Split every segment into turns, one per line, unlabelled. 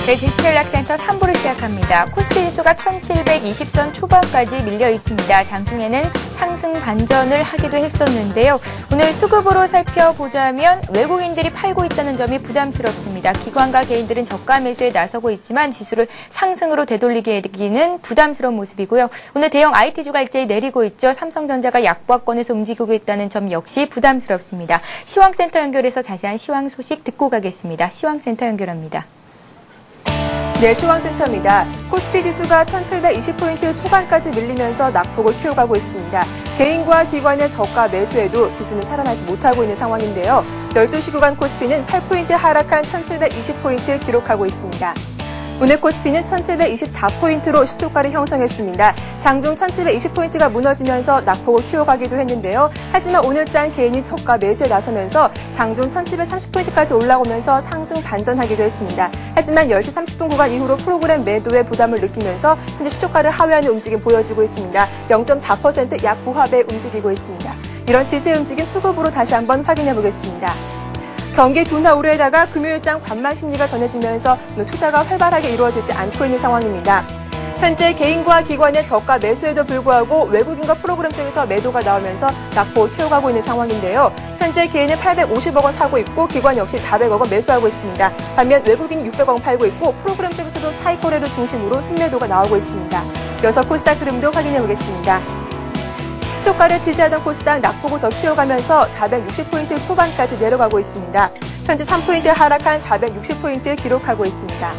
네, 제시전략센터 3부를 시작합니다. 코스피 지수가 1720선 초반까지 밀려 있습니다. 장중에는 상승 반전을 하기도 했었는데요. 오늘 수급으로 살펴보자면 외국인들이 팔고 있다는 점이 부담스럽습니다. 기관과 개인들은 저가 매수에 나서고 있지만 지수를 상승으로 되돌리기는 부담스러운 모습이고요. 오늘 대형 IT주가 일제히 내리고 있죠. 삼성전자가 약보합권에서 움직이고 있다는 점 역시 부담스럽습니다. 시황센터 연결해서 자세한 시황 소식 듣고 가겠습니다. 시황센터 연결합니다.
네, 시황센터입니다. 코스피 지수가 1720포인트 초반까지 밀리면서 낙폭을 키워가고 있습니다. 개인과 기관의 저가 매수에도 지수는 살아나지 못하고 있는 상황인데요. 12시 구간 코스피는 8포인트 하락한 1720포인트 기록하고 있습니다. 오늘 코스피는 1724포인트로 시초가를 형성했습니다. 장중 1720포인트가 무너지면서 낙폭을 키워가기도 했는데요. 하지만 오늘장 개인이 저가 매수에 나서면서 장중 1730포인트까지 올라오면서 상승 반전하기도 했습니다. 하지만 10시 30분 구간 이후로 프로그램 매도의 부담을 느끼면서 현재 시초가를 하회하는 움직임 보여주고 있습니다. 0.4% 약보합에 움직이고 있습니다. 이런 지수의 움직임 수급으로 다시 한번 확인해 보겠습니다. 경기 둔화 우려에다가 금요일장 관망 심리가 전해지면서 투자가 활발하게 이루어지지 않고 있는 상황입니다. 현재 개인과 기관의 저가 매수에도 불구하고 외국인과 프로그램 쪽에서 매도가 나오면서 낙폭을 키워가고 있는 상황인데요. 현재 개인은 850억 원 사고 있고 기관 역시 400억 원 매수하고 있습니다. 반면 외국인 600억 원 팔고 있고 프로그램 쪽에서도 차익 거래를 중심으로 순매도가 나오고 있습니다. 이어서 코스닥 흐름도 확인해 보겠습니다. 시초가를 지지하던 코스닥 낙폭을 더 키워가면서 460포인트 초반까지 내려가고 있습니다. 현재 3포인트 하락한 460포인트 기록하고 있습니다.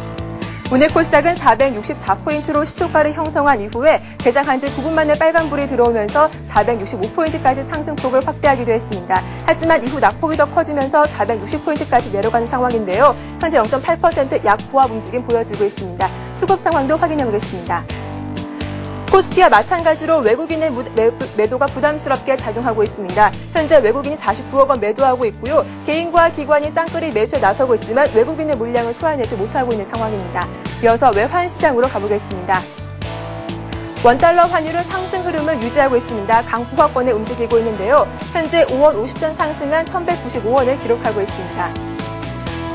오늘 코스닥은 464포인트로 시초가를 형성한 이후에 개장한 지 9분 만에 빨간불이 들어오면서 465포인트까지 상승폭을 확대하기도 했습니다. 하지만 이후 낙폭이 더 커지면서 460포인트까지 내려가는 상황인데요. 현재 0.8% 약보합 움직임 보여주고 있습니다. 수급 상황도 확인해 보겠습니다. 코스피와 마찬가지로 외국인의 매도가 부담스럽게 작용하고 있습니다. 현재 외국인이 49억 원 매도하고 있고요. 개인과 기관이 쌍끌이 매수에 나서고 있지만 외국인의 물량을 소화해내지 못하고 있는 상황입니다. 이어서 외환 시장으로 가보겠습니다. 원달러 환율은 상승 흐름을 유지하고 있습니다. 강보합권에 움직이고 있는데요. 현재 5원 50전 상승한 1195원을 기록하고 있습니다.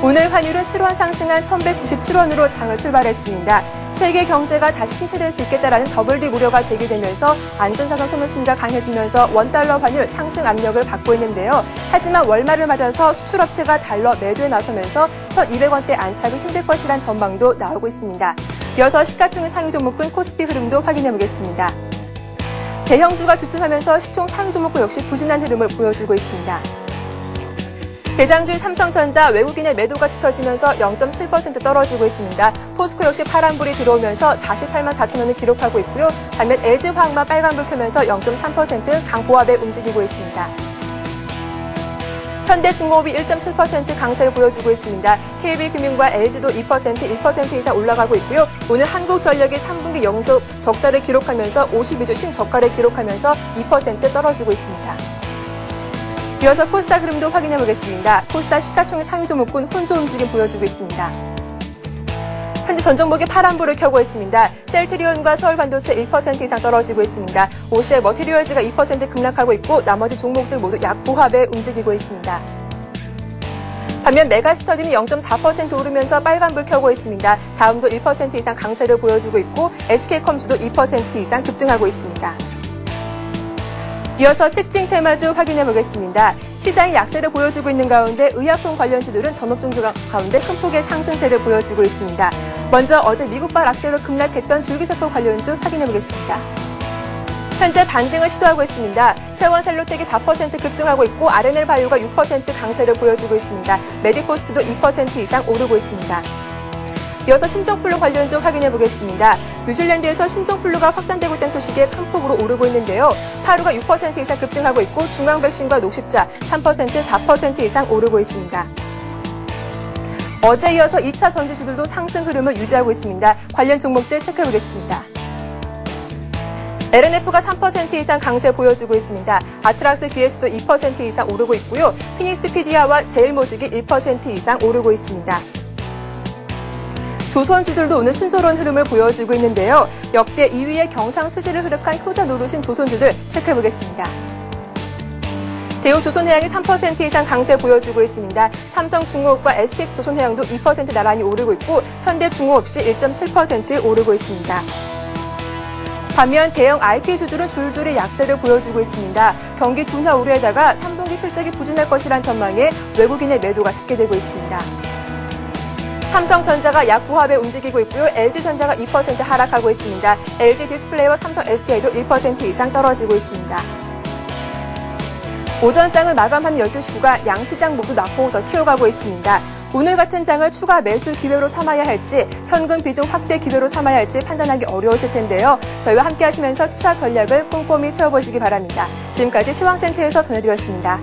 오늘 환율은 7원 상승한 1197원으로 장을 출발했습니다. 세계 경제가 다시 침체될 수 있겠다라는 더블디 우려가 제기되면서 안전자산 소멸 심리가 강해지면서 원달러 환율 상승 압력을 받고 있는데요. 하지만 월말을 맞아서 수출업체가 달러 매도에 나서면서 1200원대 안착은 힘들 것이란 전망도 나오고 있습니다. 이어서 시가총액 상위 종목군 코스피 흐름도 확인해 보겠습니다. 대형주가 주춤하면서 시총 상위 종목군 역시 부진한 흐름을 보여주고 있습니다. 대장주인 삼성전자 외국인의 매도가 짙어지면서 0.7% 떨어지고 있습니다. 포스코 역시 파란불이 들어오면서 48만 4천 원을 기록하고 있고요. 반면 LG화학만 빨간불 켜면서 0.3% 강보합에 움직이고 있습니다. 현대중공업이 1.7% 강세를 보여주고 있습니다. KB금융과 LG도 2%, 1% 이상 올라가고 있고요. 오늘 한국전력이 3분기 연속 적자를 기록하면서 52주 신저가를 기록하면서 2% 떨어지고 있습니다. 이어서 코스닥 흐름도 확인해 보겠습니다. 코스닥 시가총액 상위 종목군 혼조 움직임 보여주고 있습니다. 현재 전 종목이 파란불을 켜고 있습니다. 셀트리온과 서울반도체 1% 이상 떨어지고 있습니다. OCI 머티리얼즈가 2% 급락하고 있고 나머지 종목들 모두 약보합에 움직이고 있습니다. 반면 메가스터디는 0.4% 오르면서 빨간불 켜고 있습니다. 다음도 1% 이상 강세를 보여주고 있고 SK컴주도 2% 이상 급등하고 있습니다. 이어서 특징 테마주 확인해 보겠습니다. 시장이 약세를 보여주고 있는 가운데 의약품 관련주들은 전업종주 가운데 큰 폭의 상승세를 보여주고 있습니다. 먼저 어제 미국발 악재로 급락했던 줄기세포 관련주 확인해 보겠습니다. 현재 반등을 시도하고 있습니다. 세원셀로텍이 4% 급등하고 있고 RNL바이오가 6% 강세를 보여주고 있습니다. 메디포스트도 2% 이상 오르고 있습니다. 이어서 신종플루 관련주 확인해 보겠습니다. 뉴질랜드에서 신종플루가 확산되고 있다는 소식에 큰 폭으로 오르고 있는데요. 파루가 6% 이상 급등하고 있고 중앙백신과 녹십자 3%, 4% 이상 오르고 있습니다. 어제 이어서 2차 전지주들도 상승 흐름을 유지하고 있습니다. 관련 종목들 체크해 보겠습니다. LNF가 3% 이상 강세 보여주고 있습니다. 아트락스 BS도 2% 이상 오르고 있고요. 피닉스 PD아와 제일모직이 1% 이상 오르고 있습니다. 조선주들도 오늘 순조로운 흐름을 보여주고 있는데요. 역대 2위의 경상 수지를 흐릿한 효자 노릇인 조선주들 체크해보겠습니다. 대우조선해양이 3% 이상 강세 보여주고 있습니다. 삼성중공업과 STX조선해양도 2% 나란히 오르고 있고 현대중공업이 1.7% 오르고 있습니다. 반면 대형 IT주들은 줄줄이 약세를 보여주고 있습니다. 경기 둔화 우려에다가 3분기 실적이 부진할 것이란 전망에 외국인의 매도가 집계되고 있습니다. 삼성전자가 약보합에 움직이고 있고요. LG전자가 2% 하락하고 있습니다. LG디스플레이와 삼성 SDI도 1% 이상 떨어지고 있습니다. 오전장을 마감하는 12주가 양시장 모두 낙폭을 더 키워가고 있습니다. 오늘 같은 장을 추가 매수 기회로 삼아야 할지 현금 비중 확대 기회로 삼아야 할지 판단하기 어려우실 텐데요. 저희와 함께 하시면서 투자 전략을 꼼꼼히 세워보시기 바랍니다. 지금까지 시황센터에서 전해드렸습니다.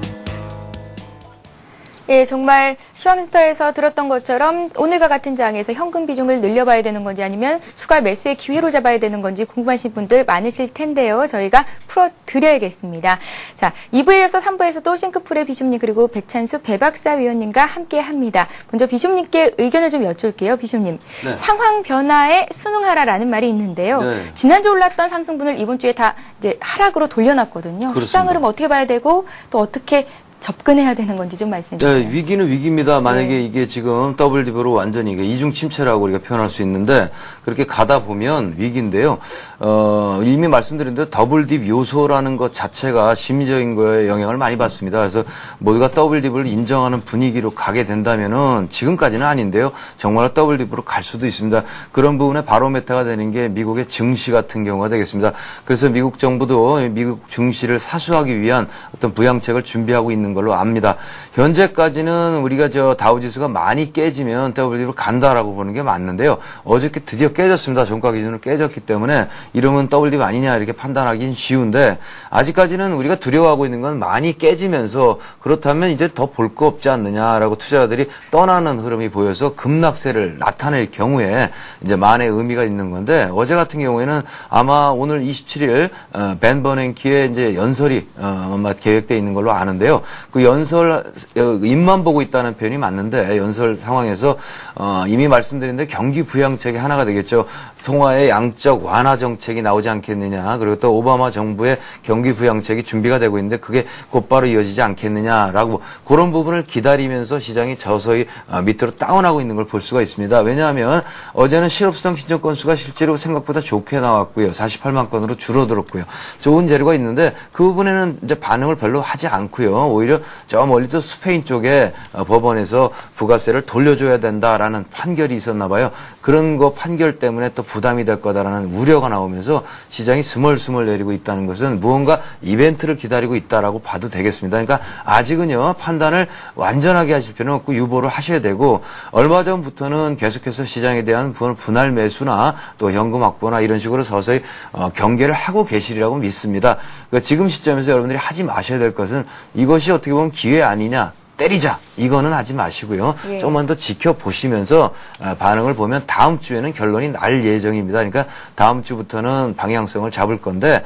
예, 정말 시황센터에서 들었던 것처럼 오늘과 같은 장에서 현금 비중을 늘려봐야 되는 건지 아니면 추가 매수의 기회로 잡아야 되는 건지 궁금하신 분들 많으실 텐데요. 저희가 풀어드려야겠습니다. 자, 2부에 이어서 3부에서도 싱크풀의 비숍님 그리고 백찬수 배박사 위원님과 함께합니다. 먼저 비숍님께 의견을 좀 여쭐게요. 비숍님, 네. 상황 변화에 순응하라라는 말이 있는데요. 네. 지난주 올랐던 상승분을 이번 주에 다 이제 하락으로 돌려놨거든요. 그렇습니다. 시장 흐름 어떻게 봐야 되고 또 어떻게 접근해야 되는 건지 좀 말씀해 주세요.
네, 위기는 위기입니다. 만약에 네. 이게 지금 더블 디브로 완전히 이중 침체라고 우리가 표현할 수 있는데 그렇게 가다 보면 위기인데요. 이미 말씀드린 대로 더블 딥 요소라는 것 자체가 심리적인 거에 영향을 많이 받습니다. 그래서 모두가 더블 딥을 인정하는 분위기로 가게 된다면은 지금까지는 아닌데요. 정말 더블 딥으로 갈 수도 있습니다. 그런 부분에 바로메타가 되는 게 미국의 증시 같은 경우가 되겠습니다. 그래서 미국 정부도 미국 증시를 사수하기 위한 어떤 부양책을 준비하고 있는 걸로 압니다. 현재까지는 우리가 다우지수가 많이 깨지면 WD로 간다라고 보는 게 맞는데요. 어저께 드디어 깨졌습니다. 종가 기준으로 깨졌기 때문에 이러면 WD 아니냐 이렇게 판단하기는 쉬운데 아직까지는 우리가 두려워하고 있는 건 많이 깨지면서 그렇다면 이제 더 볼 거 없지 않느냐라고 투자자들이 떠나는 흐름이 보여서 급락세를 나타낼 경우에 이제 만의 의미가 있는 건데 어제 같은 경우에는 아마 오늘 27일 벤 버냉키의 이제 연설이 아마 계획되어 있는 걸로 아는데요. 그 연설 입만 보고 있다는 표현이 맞는데 연설 상황에서 이미 말씀드린 경기 부양책이 하나가 되겠죠. 통화의 양적 완화 정책이 나오지 않겠느냐. 그리고 또 오바마 정부의 경기 부양책이 준비가 되고 있는데 그게 곧바로 이어지지 않겠느냐라고 그런 부분을 기다리면서 시장이 서서히 밑으로 다운하고 있는 걸 볼 수가 있습니다. 왜냐하면 어제는 실업수당 신청 건수가 실제로 생각보다 좋게 나왔고요. 48만 건으로 줄어들었고요. 좋은 재료가 있는데 그 부분에는 이제 반응을 별로 하지 않고요. 오히려 저 멀리 또 스페인 쪽에 법원에서 부가세를 돌려줘야 된다라는 판결이 있었나 봐요. 그런 거 판결 때문에 또 부담이 될 거다라는 우려가 나오면서 시장이 스멀스멀 내리고 있다는 것은 무언가 이벤트를 기다리고 있다라고 봐도 되겠습니다. 그러니까 아직은요 판단을 완전하게 하실 필요는 없고 유보를 하셔야 되고 얼마 전부터는 계속해서 시장에 대한 분할 매수나 또 현금 확보나 이런 식으로 서서히 경계를 하고 계시리라고 믿습니다. 그러니까 지금 시점에서 여러분들이 하지 마셔야 될 것은 이것이 어떻게 보면 기회 아니냐. 때리자. 이거는 하지 마시고요. 예. 조금만 더 지켜보시면서 반응을 보면 다음 주에는 결론이 날 예정입니다. 그러니까 다음 주부터는 방향성을 잡을 건데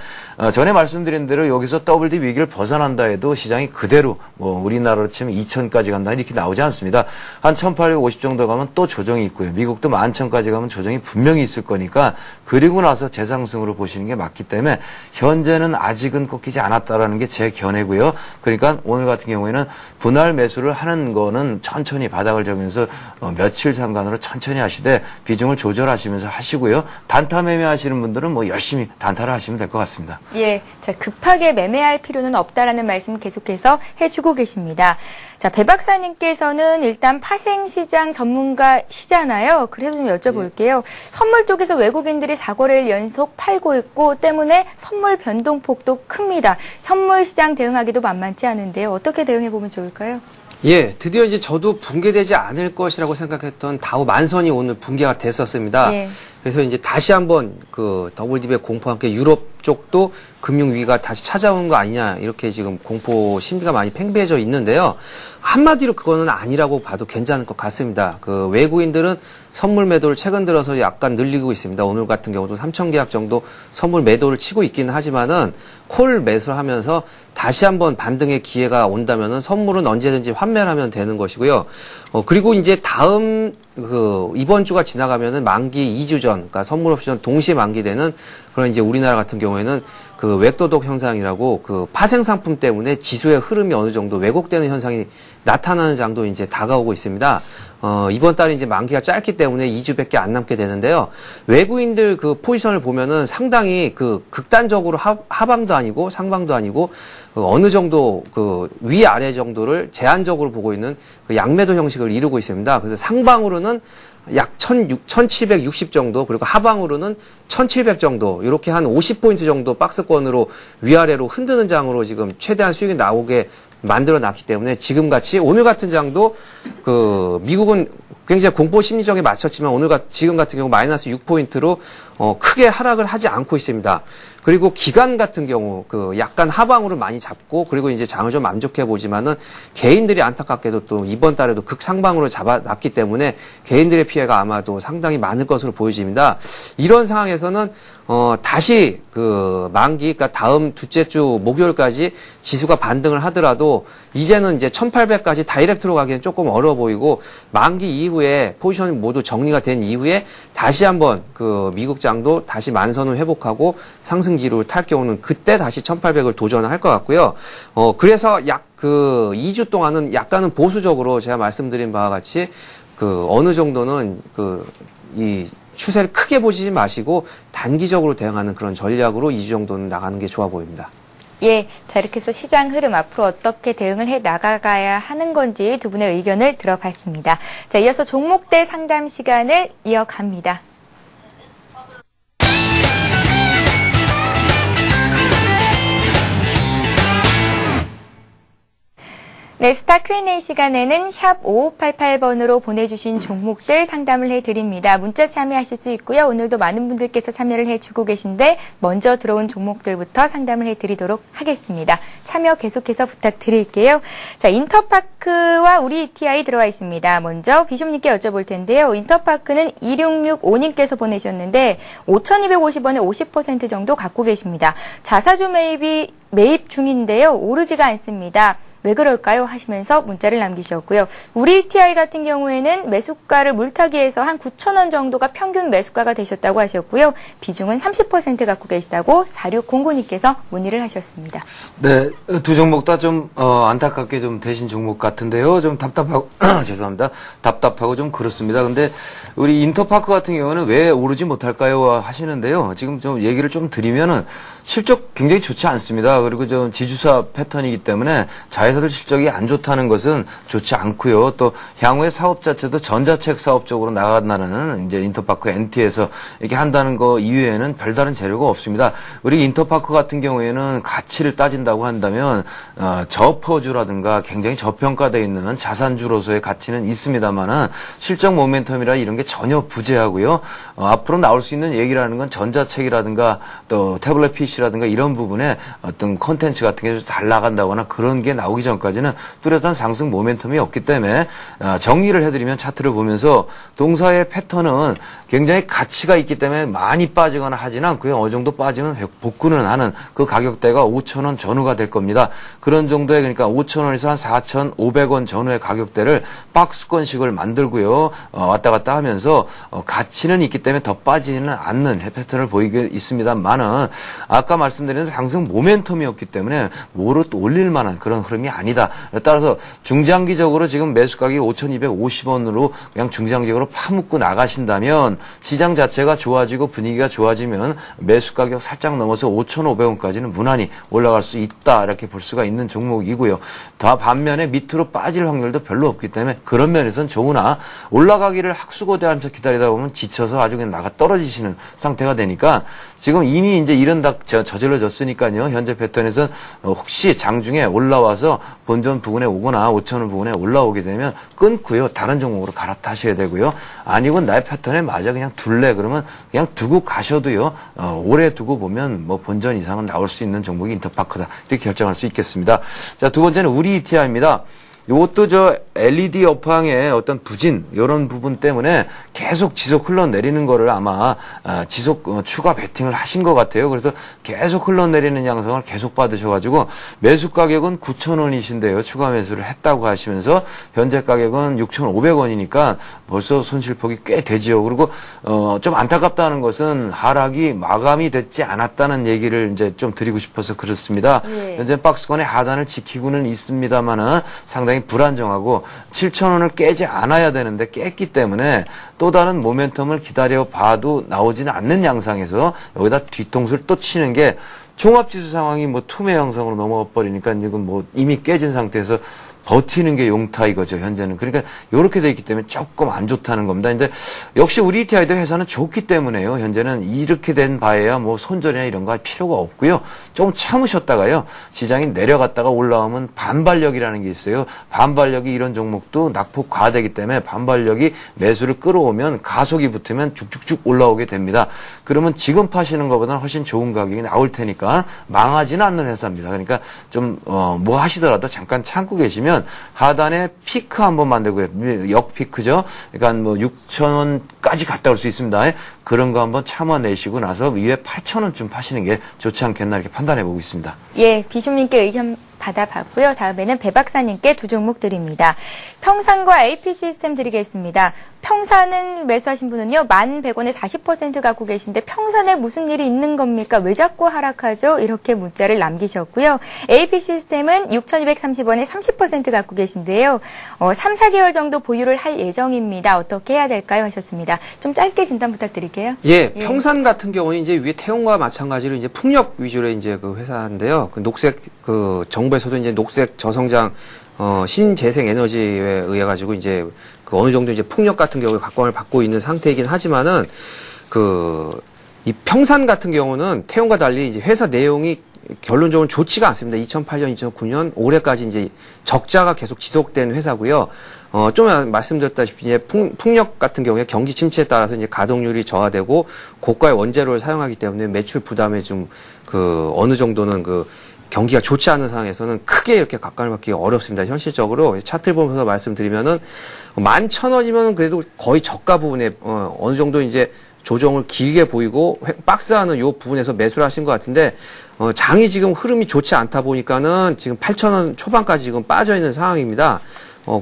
전에 말씀드린 대로 여기서 WD 위기를 벗어난다 해도 시장이 그대로 우리나라로 치면 2,000까지 간다 이렇게 나오지 않습니다. 한 1,850 정도 가면 또 조정이 있고요. 미국도 11,000까지 가면 조정이 분명히 있을 거니까 그리고 나서 재상승으로 보시는 게 맞기 때문에 현재는 아직은 꺾이지 않았다라는 게 제 견해고요. 그러니까 오늘 같은 경우에는 분할 매수를 하는 거는 천천히 바닥을 잡으면서 며칠 상간으로 천천히 하시되 비중을 조절하시면서 하시고요. 단타 매매하시는 분들은 열심히 단타를 하시면 될 것 같습니다.
예, 자 급하게 매매할 필요는 없다라는 말씀 계속해서 해주고 계십니다. 자, 배 박사님께서는 일단 파생시장 전문가시잖아요. 그래서 좀 여쭤볼게요. 선물 쪽에서 외국인들이 4거래일 연속 팔고 있고 때문에 선물 변동폭도 큽니다. 현물 시장 대응하기도 만만치 않은데요. 어떻게 대응해보면 좋을까요?
예, 드디어 이제 저도 붕괴되지 않을 것이라고 생각했던 다우 만선이 오늘 붕괴가 됐었습니다. 예. 그래서 이제 다시 한번 그 더블딥의 공포와 함께 유럽 쪽도 금융위기가 다시 찾아오는 거 아니냐 이렇게 지금 공포 심리가 많이 팽배해져 있는데요. 한마디로 그거는 아니라고 봐도 괜찮을 것 같습니다. 그 외국인들은 선물 매도를 최근 들어서 약간 늘리고 있습니다. 오늘 같은 경우도 3,000계약 정도 선물 매도를 치고 있기는 하지만은 콜 매수를 하면서 다시 한번 반등의 기회가 온다면은 선물은 언제든지 환매를 하면 되는 것이고요. 그리고 이제 다음 이번 주가 지나가면은 만기 2주 전, 그러니까 선물 옵션 동시에 만기되는 그런 이제 우리나라 같은 경우에는 그 웹도덕 현상이라고 그 파생 상품 때문에 지수의 흐름이 어느 정도 왜곡되는 현상이 나타나는 장도 이제 다가오고 있습니다. 이번 달에 이제 만기가 짧기 때문에 2주밖에 안 남게 되는데요. 외국인들 그 포지션을 보면은 상당히 그 극단적으로 하방도 아니고 상방도 아니고 어느 정도 그 위아래 정도를 제한적으로 보고 있는 그 양매도 형식을 이루고 있습니다. 그래서 상방으로는 약 1760 정도, 그리고 하방으로는 1700 정도, 이렇게 한 50포인트 정도 박스권으로 위아래로 흔드는 장으로 지금 최대한 수익이 나오게 만들어 놨기 때문에 지금 같이 오늘 같은 장도 그 미국은 굉장히 공포 심리적에 맞췄지만 지금 같은 경우 마이너스 6포인트로 크게 하락을 하지 않고 있습니다. 그리고 기관 같은 경우 그 약간 하방으로 많이 잡고 그리고 이제 장을 좀 만족해 보지만은 개인들이 안타깝게도 또 이번 달에도 극상방으로 잡아놨기 때문에 개인들의 피해가 아마도 상당히 많을 것으로 보여집니다. 이런 상황에서는 다시 그 만기, 그러니까 다음 둘째 주 목요일까지 지수가 반등을 하더라도 이제는 이제 1800까지 다이렉트로 가기엔 조금 어려워 보이고 만기 이후에 포지션이 모두 정리가 된 이후에 다시 한번 그 미국장도 다시 만선을 회복하고 상승 기로를 탈 경우는 그때 다시 1800을 도전을 할 것 같고요. 그래서 약 그 2주 동안은 약간은 보수적으로 제가 말씀드린 바와 같이 그 어느 정도는 이 추세를 크게 보지 마시고 단기적으로 대응하는 그런 전략으로 2주 정도는 나가는 게 좋아 보입니다.
예, 자 이렇게 해서 시장 흐름 앞으로 어떻게 대응을 해 나가야 하는 건지 두 분의 의견을 들어봤습니다. 자, 이어서 종목대 상담 시간을 이어갑니다. 네, 스타 Q&A 시간에는 샵 5588번으로 보내주신 종목들 상담을 해드립니다. 문자 참여하실 수 있고요. 오늘도 많은 분들께서 참여를 해주고 계신데 먼저 들어온 종목들부터 상담을 해드리도록 하겠습니다. 참여 계속해서 부탁드릴게요. 자, 인터파크와 우리 ETI 들어와 있습니다. 먼저 비숍님께 여쭤볼 텐데요. 인터파크는 2665님께서 보내셨는데 5,250원에 50% 정도 갖고 계십니다. 자사주 매입 중인데요. 오르지가 않습니다. 왜 그럴까요? 하시면서 문자를 남기셨고요. 우리 ETI 같은 경우에는 매수가를 물타기해서 한 9,000원 정도가 평균 매수가가 되셨다고 하셨고요. 비중은 30% 갖고 계시다고 4609님께서 문의를 하셨습니다.
네, 두 종목 다 좀 안타깝게 좀 되신 종목 같은데요. 좀 답답하고 죄송합니다. 답답하고 좀 그렇습니다. 근데 우리 인터파크 같은 경우는 왜 오르지 못할까요? 하시는데요. 지금 좀 얘기를 좀 드리면은 실적 굉장히 좋지 않습니다. 그리고 좀 지주사 패턴이기 때문에 자회사들 실적이 안 좋다는 것은 좋지 않고요. 또 향후의 사업 자체도 전자책 사업 쪽으로 나간다는 이제 인터파크 NT에서 이렇게 한다는 거 이외에는 별다른 재료가 없습니다. 우리 인터파크 같은 경우에는 가치를 따진다고 한다면 저퍼주라든가 굉장히 저평가되어 있는 자산주로서의 가치는 있습니다만은 실적 모멘텀이라 이런 게 전혀 부재하고요. 앞으로 나올 수 있는 얘기라는 건 전자책이라든가 또 태블릿 PC라든가 이런 부분에 어떤 콘텐츠 같은 게 잘 나간다거나 그런 게 나오기 전까지는 뚜렷한 상승 모멘텀이 없기 때문에 정리를 해드리면 차트를 보면서 동사의 패턴은 굉장히 가치가 있기 때문에 많이 빠지거나 하지는 않고요. 어느 정도 빠지면 복구는 하는 그 가격대가 5,000원 전후가 될 겁니다. 그런 정도의 그러니까 5,000원에서 한 4,500원 전후의 가격대를 박스권식을 만들고요. 왔다 갔다 하면서 가치는 있기 때문에 더 빠지는 않는 패턴을 보이게 있습니다만은 아까 말씀드린 상승 모멘텀이었기 때문에 뭐로 또 올릴 만한 그런 흐름이 아니다. 따라서 중장기적으로 지금 매수 가격이 5,250원으로 그냥 중장기적으로 파묻고 나가신다면 시장 자체가 좋아지고 분위기가 좋아지면 매수 가격 살짝 넘어서 5,500원까지는 무난히 올라갈 수 있다. 이렇게 볼 수가 있는 종목이고요. 더 반면에 밑으로 빠질 확률도 별로 없기 때문에 그런 면에서는 좋으나 올라가기를 학수고대하면서 기다리다 보면 지쳐서 아주 그냥 나가 떨어지시는 상태가 되니까 지금 이미 이제 이런 다 저질러졌으니까요. 현재 패턴에서는 혹시 장중에 올라와서 본전 부근에 오거나 5,000원 부근에 올라오게 되면 끊고요. 다른 종목으로 갈아타셔야 되고요. 아니고 나의 패턴에 맞아 그냥 둘래 그러면 그냥 두고 가셔도요. 오래 두고 보면 뭐 본전 이상은 나올 수 있는 종목이 인터파크다. 이렇게 결정할 수 있겠습니다. 자, 두 번째는 우리 ETI입니다. 이것도 저 LED 업황의 어떤 부진 이런 부분 때문에 계속 지속 흘러내리는 거를 아마 지속 추가 베팅을 하신 것 같아요. 그래서 계속 흘러내리는 양상을 계속 받으셔가지고 매수 가격은 9,000원이신데요. 추가 매수를 했다고 하시면서 현재 가격은 6,500원이니까 벌써 손실폭이 꽤 되지요. 그리고 좀 안타깝다는 것은 하락이 마감이 됐지 않았다는 얘기를 이제 좀 드리고 싶어서 그렇습니다.
예.
현재 박스권의 하단을 지키고는 있습니다만은 상당히 불안정하고 7,000원을 깨지 않아야 되는데 깼기 때문에 또 다른 모멘텀을 기다려 봐도 나오지는 않는 양상에서 여기다 뒤통수를 또 치는 게 종합지수 상황이 뭐 투매 양상으로 넘어가 버리니까 지금 뭐 이미 깨진 상태에서 버티는 게 용타 이거죠, 현재는. 그러니까 이렇게 돼 있기 때문에 조금 안 좋다는 겁니다. 근데 역시 우리 ETI도 회사는 좋기 때문에요. 현재는 이렇게 된 바에야 뭐 손절이나 이런 거 할 필요가 없고요. 조금 참으셨다가요. 시장이 내려갔다가 올라오면 반발력이라는 게 있어요. 반발력이 이런 종목도 낙폭 과되기 때문에 반발력이 매수를 끌어오면 가속이 붙으면 쭉쭉쭉 올라오게 됩니다. 그러면 지금 파시는 것보다는 훨씬 좋은 가격이 나올 테니까 망하지는 않는 회사입니다. 그러니까 좀 뭐 하시더라도 잠깐 참고 계시면 하단에 피크 한번 만들고요. 역피크죠. 그러니까 뭐 6,000원까지 갔다 올 수 있습니다. 그런 거 한번 참아내시고 나서 위에 8,000원쯤 파시는 게 좋지 않겠나 이렇게 판단해 보고 있습니다.
예, 비숍님께 의견 받아봤고요. 다음에는 배 박사님께 두 종목 드립니다. 평산과 AP 시스템 드리겠습니다. 평산은 매수하신 분은요. 1,100원에 40% 갖고 계신데 평산에 무슨 일이 있는 겁니까? 왜 자꾸 하락하죠? 이렇게 문자를 남기셨고요. AP 시스템은 6,230원에 30% 갖고 계신데요. 3, 4개월 정도 보유를 할 예정입니다. 어떻게 해야 될까요? 하셨습니다. 좀 짧게 진단 부탁드릴게요.
예, 평산 같은 경우는 이제 위에 태용과 마찬가지로 이제 풍력 위주로 이제 그 회사인데요. 그 녹색 그 정부에서도 이제 녹색 저성장 신재생 에너지에 의해 가지고 이제 그 어느 정도 이제 풍력 같은 경우에 각광을 받고 있는 상태이긴 하지만은 이 평산 같은 경우는 태용과 달리 이제 회사 내용이 결론적으로 좋지가 않습니다. 2008년, 2009년 올해까지 이제 적자가 계속 지속된 회사고요. 좀 말씀드렸다시피 이제 풍력 같은 경우에 경기 침체에 따라서 이제 가동률이 저하되고 고가의 원재료를 사용하기 때문에 매출 부담에 좀 어느 정도는 경기가 좋지 않은 상황에서는 크게 이렇게 각광을 받기 어렵습니다. 현실적으로 차트를 보면서 말씀드리면은 11,000원이면 그래도 거의 저가 부분에 어느 정도 이제 조정을 길게 보이고 박스하는 요 부분에서 매수를 하신 것 같은데 장이 지금 흐름이 좋지 않다 보니까는 지금 8,000원 초반까지 지금 빠져 있는 상황입니다.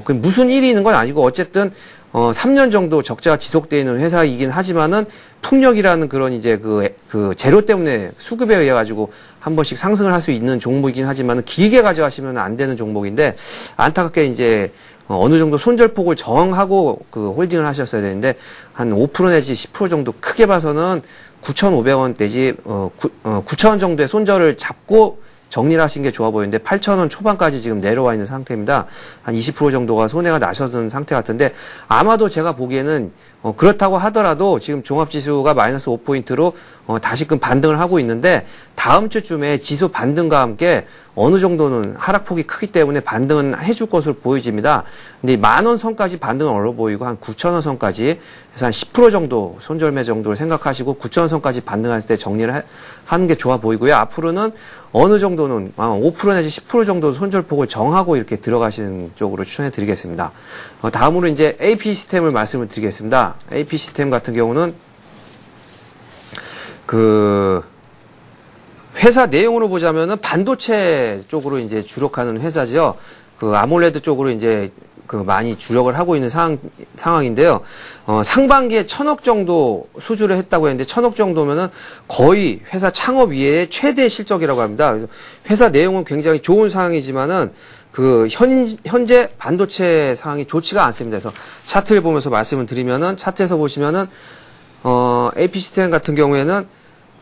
그 무슨 일이 있는 건 아니고 어쨌든 3년 정도 적자가 지속되어 있는 회사이긴 하지만은 풍력이라는 그런 이제 그 재료 때문에 수급에 의해 가지고 한 번씩 상승을 할 수 있는 종목이긴 하지만은 길게 가져가시면 안 되는 종목인데 안타깝게 이제 어느 정도 손절폭을 정하고 홀딩을 하셨어야 되는데 한 5% 내지 10% 정도 크게 봐서는 9,500원 내지 9,000원 정도의 손절을 잡고 정리를 하신 게 좋아 보이는데 8,000원 초반까지 지금 내려와 있는 상태입니다. 한 20% 정도가 손해가 나셨던 상태 같은데 아마도 제가 보기에는 그렇다고 하더라도 지금 종합지수가 마이너스 5포인트로 다시금 반등을 하고 있는데 다음 주쯤에 지수 반등과 함께 어느 정도는 하락폭이 크기 때문에 반등은 해줄 것으로 보여집니다. 근데 10,000원 선까지 반등은 어려 보이고 한 9,000원 선까지 그래서 한 10% 정도 손절매 정도를 생각하시고 9,000원 선까지 반등할 때 정리를 하는 게 좋아 보이고요. 앞으로는 어느 정도는 5% 내지 10% 정도 손절폭을 정하고 이렇게 들어가시는 쪽으로 추천해 드리겠습니다. 다음으로 이제 AP 시스템을 말씀을 드리겠습니다. AP 시스템 같은 경우는 회사 내용으로 보자면은 반도체 쪽으로 이제 주력하는 회사죠. 아몰레드 쪽으로 이제 많이 주력을 하고 있는 상황인데요. 상반기에 1,000억 정도 수주를 했다고 했는데 1,000억 정도면은 거의 회사 창업 이외의 최대 실적이라고 합니다. 그래서 회사 내용은 굉장히 좋은 상황이지만은 현재 반도체 상황이 좋지가 않습니다. 그래서 차트를 보면서 말씀을 드리면은 차트에서 보시면은 AP 시스템 같은 경우에는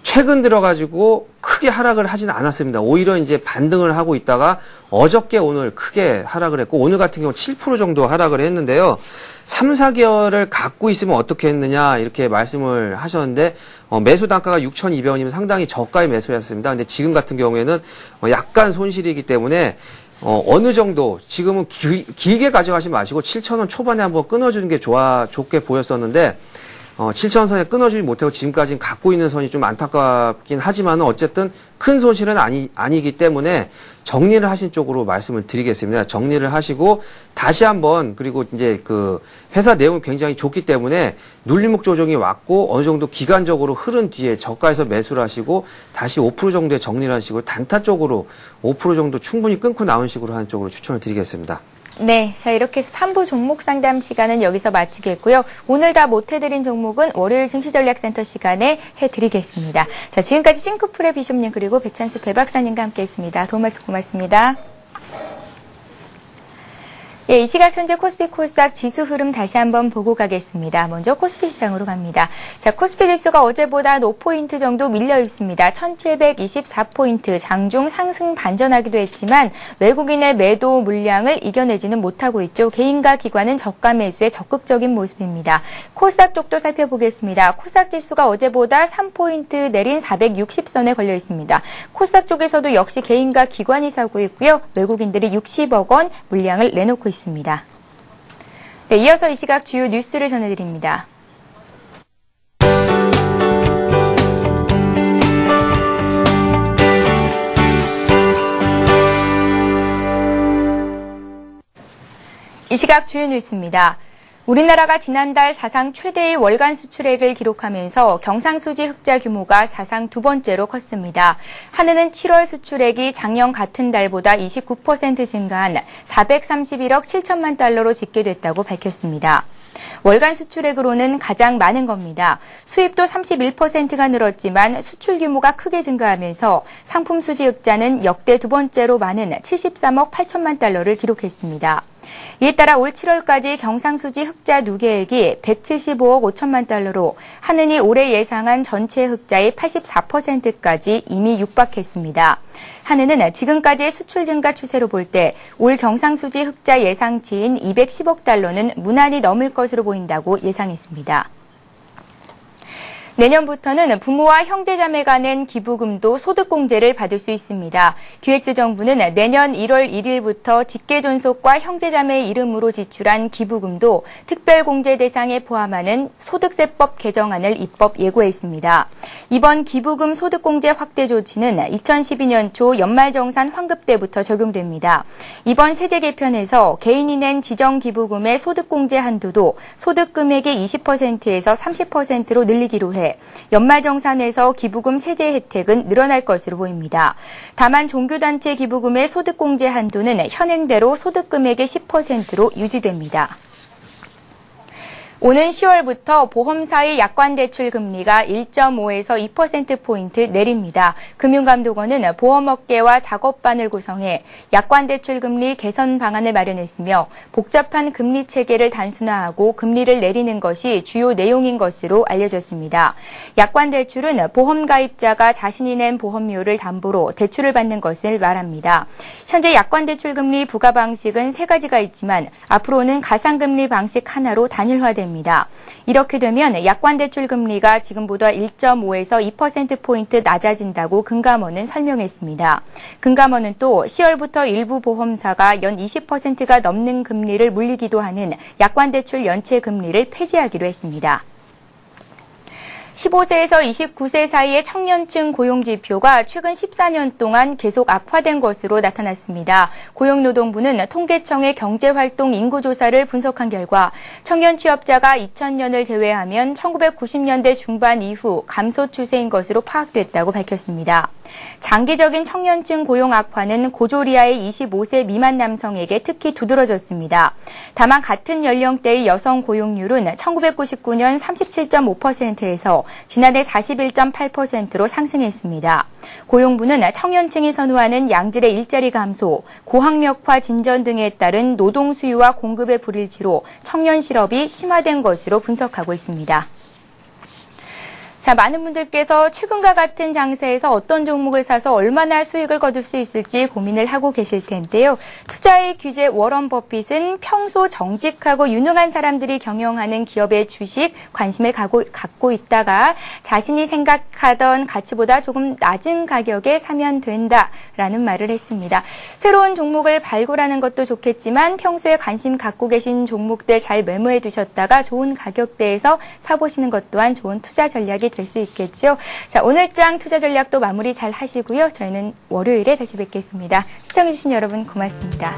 최근 들어가지고 크게 하락을 하진 않았습니다. 오히려 이제 반등을 하고 있다가 어저께 오늘 크게 하락을 했고 오늘 같은 경우 7% 정도 하락을 했는데요. 3, 4개월을 갖고 있으면 어떻게 했느냐 이렇게 말씀을 하셨는데 매수 단가가 6,200원이면 상당히 저가의 매수를 했습니다. 근데 지금 같은 경우에는 약간 손실이기 때문에 어느 정도 지금은 길게 가져가지 마시고 7,000원 초반에 한번 끊어주는 게 좋게 보였었는데 7,000선에 끊어주지 못하고 지금까지 갖고 있는 선이 좀 안타깝긴 하지만 어쨌든 큰 손실은 아니기 때문에 정리를 하신 쪽으로 말씀을 드리겠습니다. 정리를 하시고 다시 한번 그리고 이제 그 회사 내용이 굉장히 좋기 때문에 눌림목 조정이 왔고 어느 정도 기간적으로 흐른 뒤에 저가에서 매수를 하시고 다시 5% 정도의 정리를 하시고 단타 쪽으로 5% 정도 충분히 끊고 나온 식으로 하는 쪽으로 추천을 드리겠습니다.
네, 자 이렇게 해서 3부 종목 상담 시간은 여기서 마치겠고요. 오늘 다 못해드린 종목은 월요일 증시전략센터 시간에 해드리겠습니다. 자, 지금까지 싱크풀의 비숍님 그리고 백찬수 배박사님과 함께했습니다. 도움 말씀 고맙습니다. 예, 이 시각 현재 코스피 코스닥 지수 흐름 다시 한번 보고 가겠습니다. 먼저 코스피 시장으로 갑니다. 자, 코스피 지수가 어제보다 5포인트 정도 밀려 있습니다. 1724포인트, 장중 상승 반전하기도 했지만 외국인의 매도 물량을 이겨내지는 못하고 있죠. 개인과 기관은 저가 매수에 적극적인 모습입니다. 코스닥 쪽도 살펴보겠습니다. 코스닥 지수가 어제보다 3포인트 내린 460선에 걸려 있습니다. 코스닥 쪽에서도 역시 개인과 기관이 사고 있고요. 외국인들이 60억 원 물량을 내놓고 있습니다. 네, 이어서 이 시각 주요 뉴스를 전해드립니다. 이 시각 주요 뉴스입니다. 우리나라가 지난달 사상 최대의 월간 수출액을 기록하면서 경상수지 흑자 규모가 사상 두 번째로 컸습니다. 한은은 7월 수출액이 작년 같은 달보다 29% 증가한 431억 7천만 달러로 집계됐다고 밝혔습니다. 월간 수출액으로는 가장 많은 겁니다. 수입도 31%가 늘었지만 수출 규모가 크게 증가하면서 상품 수지 흑자는 역대 두 번째로 많은 73억 8천만 달러를 기록했습니다. 이에 따라 올 7월까지 경상수지 흑자 누계액이 175억 5천만 달러로 한은이 올해 예상한 전체 흑자의 84%까지 이미 육박했습니다. 한은은 지금까지의 수출 증가 추세로 볼 때 올 경상수지 흑자 예상치인 210억 달러는 무난히 넘을 것으로 보인다고 예상했습니다. 내년부터는 부모와 형제자매가 낸 기부금도 소득공제를 받을 수 있습니다. 기획재정부는 내년 1월 1일부터 직계존속과 형제자매의 이름으로 지출한 기부금도 특별공제 대상에 포함하는 소득세법 개정안을 입법 예고했습니다. 이번 기부금 소득공제 확대 조치는 2012년 초 연말정산 환급 때부터 적용됩니다. 이번 세제 개편에서 개인이 낸 지정기부금의 소득공제 한도도 소득금액의 20%에서 30%로 늘리기로 해 연말정산에서 기부금 세제 혜택은 늘어날 것으로 보입니다. 다만 종교단체 기부금의 소득공제 한도는 현행대로 소득금액의 10%로 유지됩니다. 오는 10월부터 보험사의 약관대출 금리가 1.5에서 2%포인트 내립니다. 금융감독원은 보험업계와 작업반을 구성해 약관대출 금리 개선 방안을 마련했으며 복잡한 금리 체계를 단순화하고 금리를 내리는 것이 주요 내용인 것으로 알려졌습니다. 약관대출은 보험가입자가 자신이 낸 보험료를 담보로 대출을 받는 것을 말합니다. 현재 약관대출 금리 부과 방식은 세 가지가 있지만 앞으로는 가상금리 방식 하나로 단일화됩니다. 이렇게 되면 약관대출 금리가 지금보다 1.5에서 2%포인트 낮아진다고 금감원은 설명했습니다. 금감원은 또 10월부터 일부 보험사가 연 20%가 넘는 금리를 물리기도 하는 약관대출 연체 금리를 폐지하기로 했습니다. 15세에서 29세 사이의 청년층 고용지표가 최근 14년 동안 계속 악화된 것으로 나타났습니다. 고용노동부는 통계청의 경제활동 인구조사를 분석한 결과 청년 취업자가 2000년을 제외하면 1990년대 중반 이후 감소 추세인 것으로 파악됐다고 밝혔습니다. 장기적인 청년층 고용 악화는 고조리아의 25세 미만 남성에게 특히 두드러졌습니다. 다만 같은 연령대의 여성 고용률은 1999년 37.5%에서 지난해 41.8%로 상승했습니다. 고용부는 청년층이 선호하는 양질의 일자리 감소, 고학력화 진전 등에 따른 노동 수요와 공급의 불일치로 청년 실업이 심화된 것으로 분석하고 있습니다. 자, 많은 분들께서 최근과 같은 장세에서 어떤 종목을 사서 얼마나 수익을 거둘 수 있을지 고민을 하고 계실 텐데요. 투자의 규제 워런 버핏은 평소 정직하고 유능한 사람들이 경영하는 기업의 주식 관심을 갖고 있다가 자신이 생각하던 가치보다 조금 낮은 가격에 사면 된다라는 말을 했습니다. 새로운 종목을 발굴하는 것도 좋겠지만 평소에 관심 갖고 계신 종목들 잘 메모해 두셨다가 좋은 가격대에서 사보시는 것 또한 좋은 투자 전략이 될 수 있겠죠. 자, 오늘장 투자 전략도 마무리 잘 하시고요. 저희는 월요일에 다시 뵙겠습니다. 시청해주신 여러분 고맙습니다.